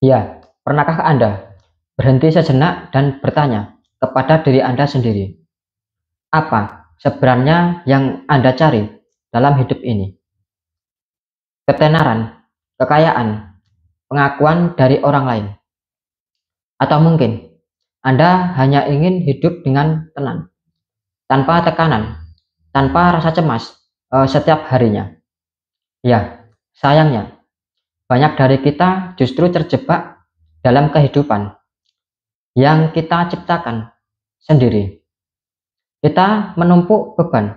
Ya, pernahkah Anda berhenti sejenak dan bertanya kepada diri Anda sendiri, apa sebenarnya yang Anda cari dalam hidup ini? Ketenaran, kekayaan, pengakuan dari orang lain, atau mungkin Anda hanya ingin hidup dengan tenang, tanpa tekanan, tanpa rasa cemas setiap harinya. Ya, sayangnya banyak dari kita justru terjebak dalam kehidupan yang kita ciptakan sendiri. Kita menumpuk beban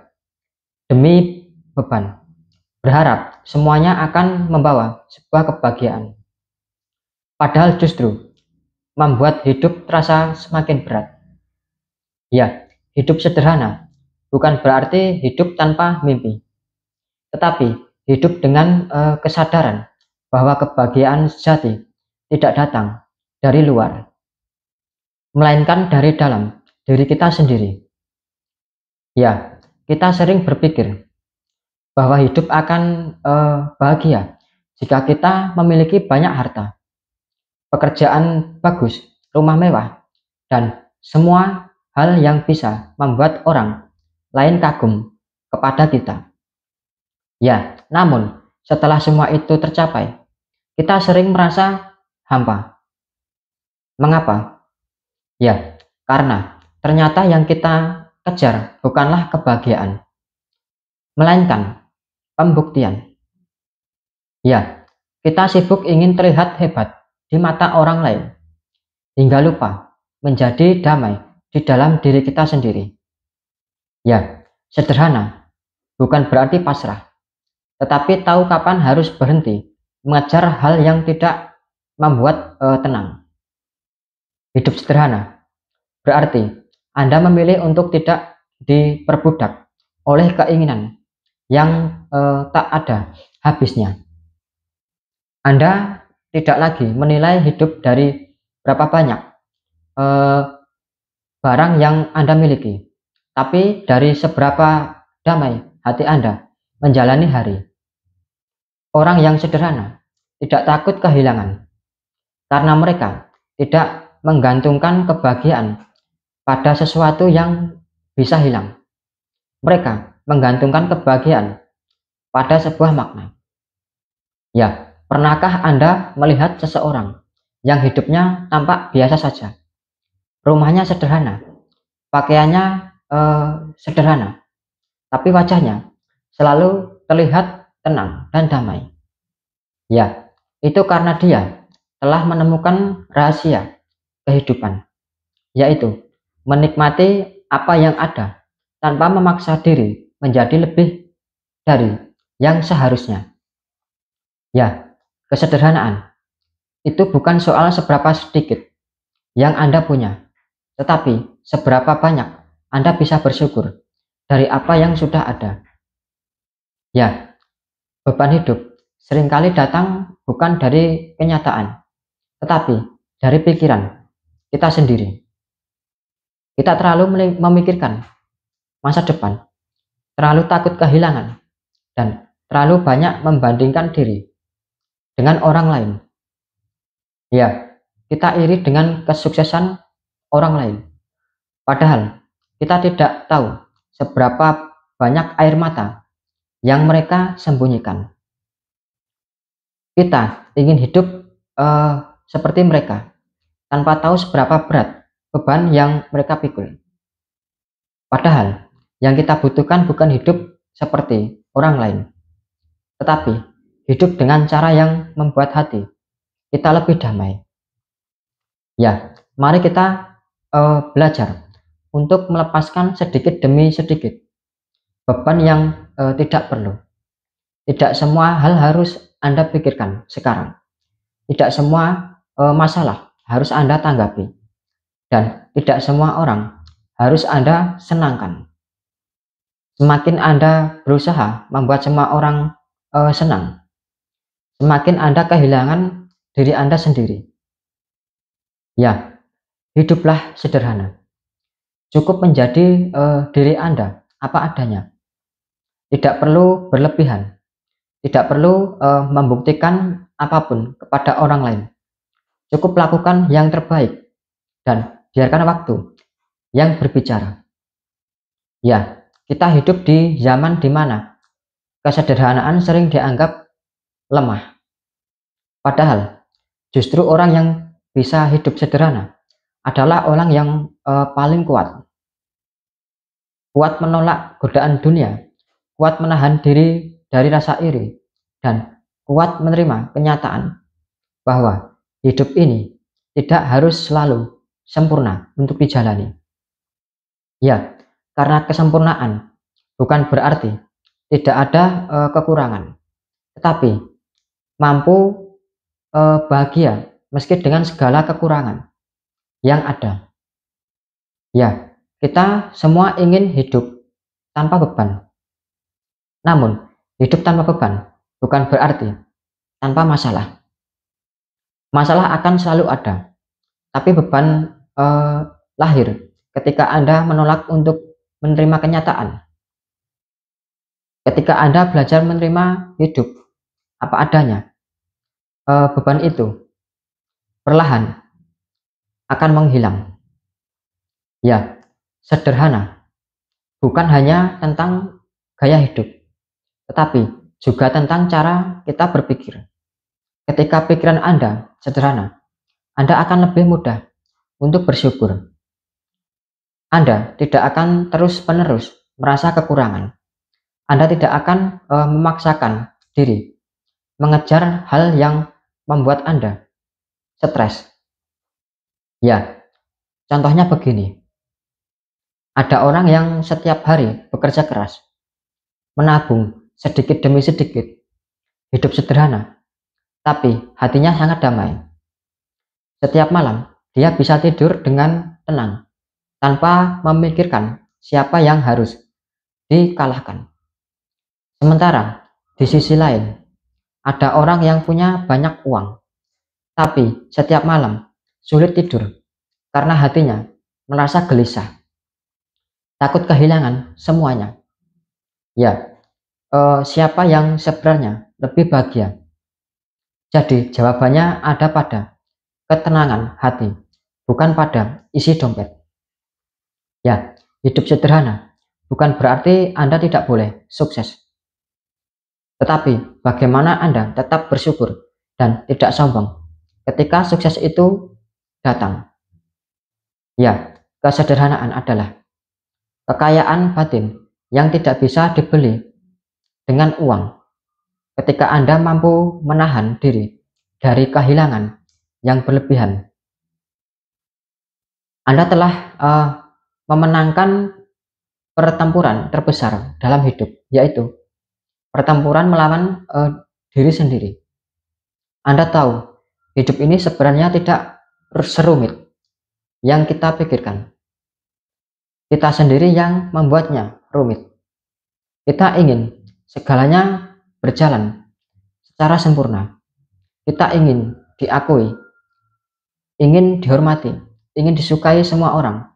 demi beban, berharap semuanya akan membawa sebuah kebahagiaan. Padahal justru membuat hidup terasa semakin berat. Ya, hidup sederhana bukan berarti hidup tanpa mimpi, tetapi hidup dengan kesadaran bahwa kebahagiaan sejati tidak datang dari luar, melainkan dari dalam diri kita sendiri. Ya, kita sering berpikir bahwa hidup akan bahagia jika kita memiliki banyak harta, pekerjaan bagus, rumah mewah, dan semua hal yang bisa membuat orang lain kagum kepada kita. Ya, namun setelah semua itu tercapai, kita sering merasa hampa. Mengapa? Ya, karena ternyata yang kita kejar bukanlah kebahagiaan, melainkan pembuktian. Ya, kita sibuk ingin terlihat hebat di mata orang lain, hingga lupa menjadi damai di dalam diri kita sendiri. Ya, sederhana bukan berarti pasrah, tetapi tahu kapan harus berhenti mengejar hal yang tidak membuat tenang. Hidup sederhana berarti Anda memilih untuk tidak diperbudak oleh keinginan yang tak ada habisnya. Anda tidak lagi menilai hidup dari berapa banyak barang yang Anda miliki, tapi dari seberapa damai hati Anda menjalani hari. Orang yang sederhana tidak takut kehilangan, karena mereka tidak menggantungkan kebahagiaan pada sesuatu yang bisa hilang. Mereka menggantungkan kebahagiaan pada sebuah makna. Ya, pernahkah Anda melihat seseorang yang hidupnya tampak biasa saja? Rumahnya sederhana, pakaiannya sederhana, tapi wajahnya selalu terlihat tenang dan damai. Ya, itu karena dia telah menemukan rahasia kehidupan, yaitu menikmati apa yang ada tanpa memaksa diri menjadi lebih dari yang seharusnya. Ya, kesederhanaan itu bukan soal seberapa sedikit yang Anda punya, tetapi seberapa banyak Anda bisa bersyukur dari apa yang sudah ada. Ya, beban hidup seringkali datang bukan dari kenyataan, tetapi dari pikiran kita sendiri. Kita terlalu memikirkan masa depan, terlalu takut kehilangan, dan terlalu banyak membandingkan diri dengan orang lain. Ya, kita iri dengan kesuksesan orang lain. Padahal kita tidak tahu seberapa banyak air mata yang mereka sembunyikan. Kita ingin hidup seperti mereka, tanpa tahu seberapa berat beban yang mereka pikul. Padahal yang kita butuhkan bukan hidup seperti orang lain, tetapi hidup dengan cara yang membuat hati kita lebih damai. Ya, mari kita belajar untuk melepaskan sedikit demi sedikit beban yang tidak perlu. Tidak semua hal harus Anda pikirkan sekarang. Tidak semua masalah harus Anda tanggapi. Dan tidak semua orang harus Anda senangkan. Semakin Anda berusaha membuat semua orang senang, semakin Anda kehilangan diri Anda sendiri. Ya, hiduplah sederhana. Cukup menjadi diri Anda apa adanya. Tidak perlu berlebihan. Tidak perlu membuktikan apapun kepada orang lain. Cukup lakukan yang terbaik dan biarkan waktu yang berbicara. Ya, kita hidup di zaman di mana kesederhanaan sering dianggap lemah. Padahal justru orang yang bisa hidup sederhana adalah orang yang paling kuat. Kuat menolak godaan dunia, kuat menahan diri dari rasa iri, dan kuat menerima kenyataan bahwa hidup ini tidak harus selalu sempurna untuk dijalani. Ya, karena kesempurnaan bukan berarti tidak ada kekurangan, tetapi mampu bahagia meski dengan segala kekurangan yang ada. Ya, kita semua ingin hidup tanpa beban. Namun, hidup tanpa beban bukan berarti tanpa masalah. Masalah akan selalu ada, tapi beban lahir ketika Anda menolak untuk menerima kenyataan. Ketika Anda belajar menerima hidup apa adanya, beban itu perlahan akan menghilang. Ya, sederhana bukan hanya tentang gaya hidup, tetapi juga tentang cara kita berpikir. Ketika pikiran Anda sederhana, Anda akan lebih mudah untuk bersyukur. Anda tidak akan terus-menerus merasa kekurangan. Anda tidak akan memaksakan diri mengejar hal yang membuat Anda stres. Ya, contohnya begini. Ada orang yang setiap hari bekerja keras, menabung sedikit demi sedikit, hidup sederhana, tapi hatinya sangat damai. Setiap malam, dia bisa tidur dengan tenang, tanpa memikirkan siapa yang harus dikalahkan. Sementara, di sisi lain, ada orang yang punya banyak uang, tapi setiap malam sulit tidur karena hatinya merasa gelisah, takut kehilangan semuanya. Ya, siapa yang sebenarnya lebih bahagia? Jadi jawabannya ada pada ketenangan hati, bukan pada isi dompet. Ya, hidup sederhana bukan berarti Anda tidak boleh sukses. Tetapi bagaimana Anda tetap bersyukur dan tidak sombong ketika sukses itu datang. Ya, kesederhanaan adalah kekayaan batin yang tidak bisa dibeli dengan uang. Ketika Anda mampu menahan diri dari kehilangan yang berlebihan, Anda telah memenangkan pertempuran terbesar dalam hidup, yaitu pertempuran melawan diri sendiri. Anda tahu, hidup ini sebenarnya tidak serumit yang kita pikirkan. Kita sendiri yang membuatnya rumit. Kita ingin segalanya berjalan secara sempurna. Kita ingin diakui, ingin dihormati, ingin disukai semua orang.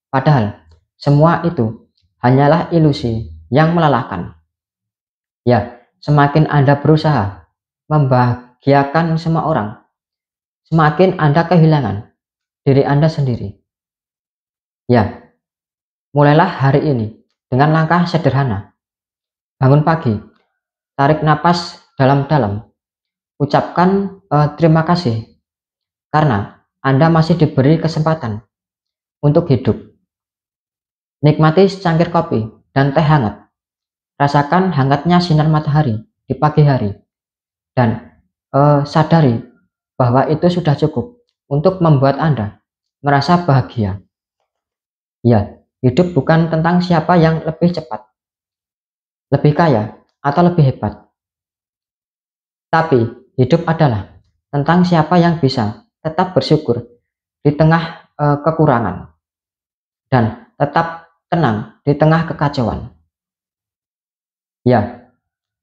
Padahal semua itu hanyalah ilusi yang melelahkan. Ya, semakin Anda berusaha membahagiakan semua orang, semakin Anda kehilangan diri Anda sendiri. Ya, mulailah hari ini dengan langkah sederhana. Bangun pagi, tarik napas dalam-dalam, ucapkan terima kasih karena Anda masih diberi kesempatan untuk hidup. Nikmati secangkir kopi dan teh hangat. Rasakan hangatnya sinar matahari di pagi hari dan sadari bahwa itu sudah cukup untuk membuat Anda merasa bahagia. Ya, hidup bukan tentang siapa yang lebih cepat, lebih kaya, atau lebih hebat. Tapi hidup adalah tentang siapa yang bisa tetap bersyukur di tengah kekurangan dan tetap tenang di tengah kekacauan. Ya,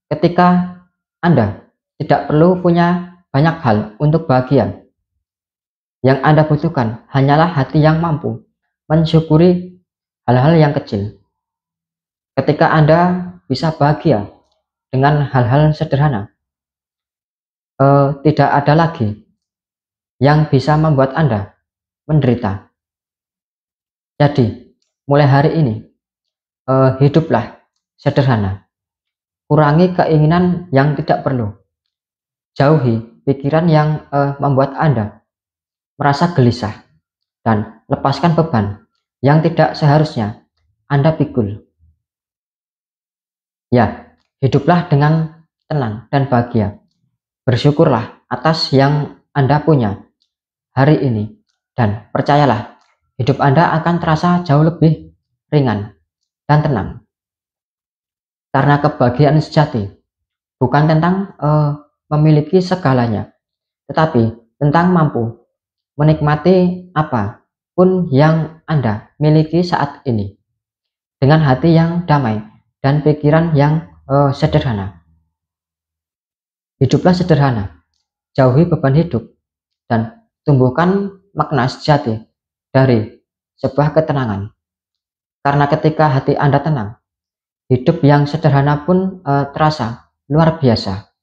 ketika Anda tidak perlu punya banyak hal untuk bahagia, yang Anda butuhkan hanyalah hati yang mampu mensyukuri hal-hal yang kecil. Ketika Anda bisa bahagia dengan hal-hal sederhana, tidak ada lagi yang bisa membuat Anda menderita. Jadi, mulai hari ini, hiduplah sederhana. Kurangi keinginan yang tidak perlu. Jauhi pikiran yang membuat Anda merasa gelisah. Dan lepaskan beban yang tidak seharusnya Anda pikul. Ya, hiduplah dengan tenang dan bahagia. Bersyukurlah atas yang Anda punya hari ini. Dan percayalah, hidup Anda akan terasa jauh lebih ringan dan tenang. Karena kebahagiaan sejati bukan tentang memiliki segalanya, tetapi tentang mampu menikmati apapun yang Anda miliki saat ini dengan hati yang damai dan pikiran yang sederhana. Hiduplah sederhana, jauhi beban hidup, dan tumbuhkan makna sejati dari sebuah ketenangan. Karena ketika hati Anda tenang, hidup yang sederhana pun terasa luar biasa.